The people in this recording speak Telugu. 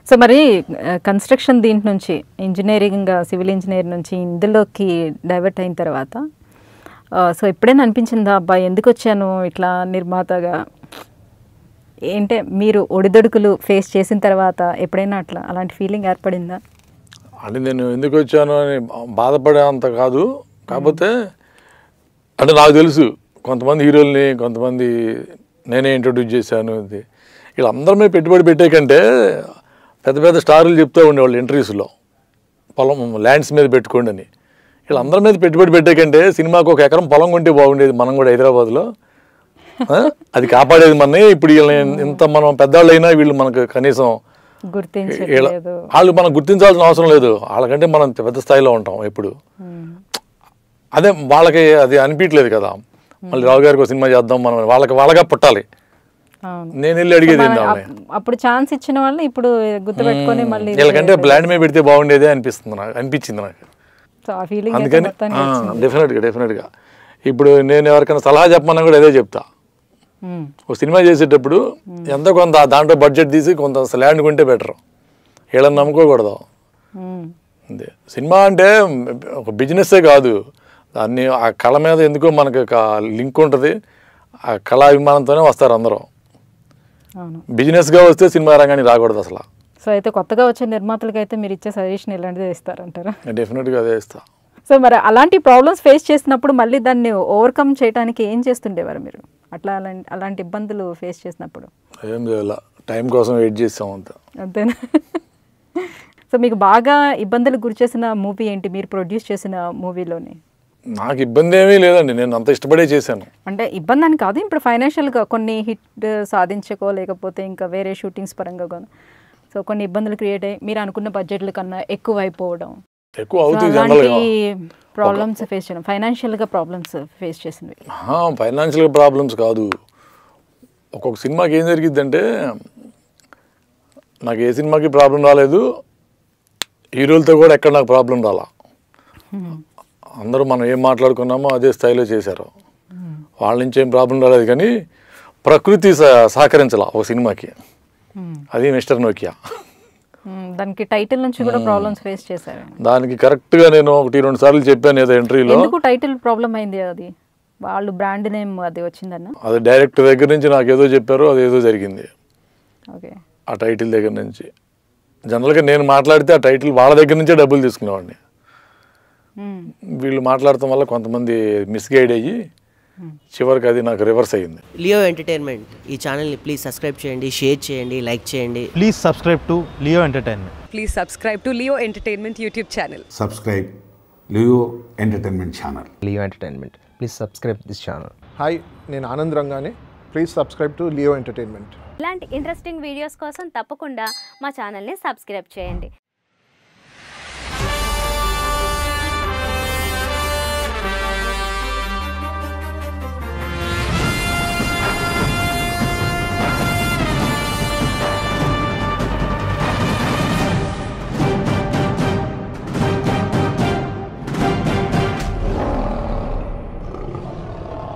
సో మరి కన్స్ట్రక్షన్ దీంట్ నుంచి ఇంజనీరింగ్ సివిల్ ఇంజనీర్ నుంచి ఇందులోకి డైవర్ట్ అయిన తర్వాత సో ఎప్పుడైనా అనిపించిందా అబ్బాయి ఎందుకు వచ్చాను ఇట్లా నిర్మాతగా ఏంటే మీరు ఒడిదొడుకులు ఫేస్ చేసిన తర్వాత ఎప్పుడైనా అట్లా అలాంటి ఫీలింగ్ ఏర్పడిందా? అంటే నేను ఎందుకు వచ్చాను అని బాధపడే అంత కాదు, కాకపోతే అంటే నాకు తెలుసు కొంతమంది హీరోల్ని కొంతమంది నేనే ఇంట్రొడ్యూస్ చేశాను. ఇది వీళ్ళందరి మీద పెట్టుబడి పెట్టే కంటే పెద్ద పెద్ద స్టార్లు చెప్తూ ఉండేవాళ్ళు ఇంటర్వ్యూస్లో పొలం ల్యాండ్స్ మీద పెట్టుకోండి అని. వీళ్ళందరి మీద పెట్టుబడి పెట్టే కంటే సినిమాకు 1 ఎకరం పొలం కొంటే బాగుండేది. మనం కూడా హైదరాబాద్లో అది కాపాడేది మనని. ఇప్పుడు వీళ్ళని ఇంత మనం పెద్దవాళ్ళు అయినా వీళ్ళు మనకు కనీసం వాళ్ళు మనం గుర్తించాల్సిన అవసరం లేదు. వాళ్ళకంటే మనం పెద్ద స్థాయిలో ఉంటాం ఎప్పుడు. అదే వాళ్ళకి అది అనిపించలేదు కదా. మళ్ళీ రావు గారికి ఒక సినిమా చేద్దాం మనం, వాళ్ళగా పుట్టాలి. నేను వెళ్ళి అడిగేది అప్పుడు ఛాన్స్ ఇచ్చిన వాళ్ళని ఇప్పుడు గుర్తుపెట్టుకొని మళ్ళీ వీళ్ళకంటే బ్లాండ్ మీద పెడితే బాగుండేదే అనిపించింది నాకు. అందుకని డెఫినెట్గా ఇప్పుడు నేను ఎవరికైనా సలహా చెప్పమన్నా కూడా అదే చెప్తా. ఒక సినిమా చేసేటప్పుడు ఎంతో కొంత దాంట్లో బడ్జెట్ తీసి కొంత ల్యాండ్ కొంటే బెటర్. వీళ్ళని నమ్ముకోకూడదు. అంతే. సినిమా అంటే ఒక బిజినెస్సే కాదు, దాన్ని ఆ కళ మీద ఎందుకో మనకు ఒక లింక్ ఉంటుంది. ఆ కళాభిమానంతోనే వస్తారు అందరూ. బిజినెస్గా వస్తే సినిమా రంగానికి రాకూడదు అసలు. సో అయితే కొత్తగా వచ్చే నిర్మాతలకి అయితే మీరు ఇచ్చే సజెషన్ ఇలాంటిదే ఇస్తారంటారా? డెఫినెట్గా అదే ఇస్తా. సో మరి అలాంటి ప్రాబ్లమ్స్ ఫేస్ చేసినప్పుడు మళ్ళీ దాన్ని ఓవర్కమ్ చేయడానికి ఏం చేస్తుండేవారు మీరు? అలాంటి ఇబ్బందులు ఫేస్ చేసినప్పుడు ఏం చేయాల, టైం కోసం వెయిట్ చేస్తాం అంతేనా? సో మీకు బాగా ఇబ్బందులకు గురి చేసిన మూవీ ఏంటి మీరు ప్రొడ్యూస్ చేసిన మూవీలోని? నాకు ఇబ్బంది ఏమీ లేదండి, నేను అంత ఇష్టపడే చేశాను. అంటే ఇబ్బంది అని కాదు, ఇప్పుడు ఫైనాన్షియల్గా కొన్ని హిట్ సాధించకో లేకపోతే ఇంకా వేరే షూటింగ్స్ పరంగా కానీ సో కొన్ని ఇబ్బందులు క్రియేట్ అయ్యి మీరు అనుకున్న బడ్జెట్ల కన్నా ఎక్కువ అయిపోవడం, ఎక్కువ అవుతుంది. ప్రాబ్లమ్స్ ఫేస్ చేయడం, ఫైనాన్షియల్గా ప్రాబ్లమ్స్ ఫేస్ చేసినవి. ఫైనాన్షియల్గా ప్రాబ్లమ్స్ కాదు, ఒక్కొక్క సినిమాకి ఏం జరిగిద్దంటే నాకు ఏ సినిమాకి ప్రాబ్లం రాలేదు, హీరోలతో కూడా ఎక్కడ నాకు ప్రాబ్లం రాలా. అందరూ మనం ఏం మాట్లాడుకున్నామో అదే స్థాయిలో చేశారు. వాళ్ళ నుంచి ఏం ప్రాబ్లం రాలేదు. కానీ ప్రకృతి సహకరించాల ఒక సినిమాకి, అది మిస్టర్ నోకియా. దానికి టైటిల్ నుంచి కూడా ప్రాబ్లమ్స్ ఫేస్ చేశారు. దానికి కరెక్ట్గా నేను 1-2 సార్లు చెప్పాను ఏదో ఇంటర్వ్యూలో. ఎందుకు టైటిల్ ప్రాబ్లం అయింది? అది వాళ్ళు బ్రాండ్ నేమ్ అది వచ్చిందన్న, అది డైరెక్టర్ దగ్గర నుంచి నాకు ఏదో చెప్పారు, అది ఏదో జరిగింది. ఓకే, ఆ టైటిల్ దగ్గర నుంచి జనరల్గా నేను మాట్లాడితే ఆ టైటిల్ వాళ్ళ దగ్గర నుంచే డబ్బులు తీసుకునేవాడిని. వీళ్ళు మాట్లాడటం వల్ల కొంతమంది మిస్గైడ్ అయ్యి చివరికి అది నాకు రివర్స్ అయ్యింది. లియో ఎంటర్టైన్మెంట్ ఈ ఛానల్ని ప్లీజ్ సబ్స్క్రైబ్ చేయండి, షేర్ చేయండి, లైక్ చేయండి. Please subscribe to Leo Entertainment. Please subscribe to Leo Entertainment YouTube channel. Subscribe Leo Entertainment channel. Leo Entertainment please subscribe this channel. Hi, నేను ఆనంద్ రంగానే. Please subscribe to Leo Entertainment. ఇలాంటి ఇంట్రెస్టింగ్ వీడియోస్ కోసం తప్పకుండా మా ఛానల్ని సబ్స్క్రైబ్ చేయండి.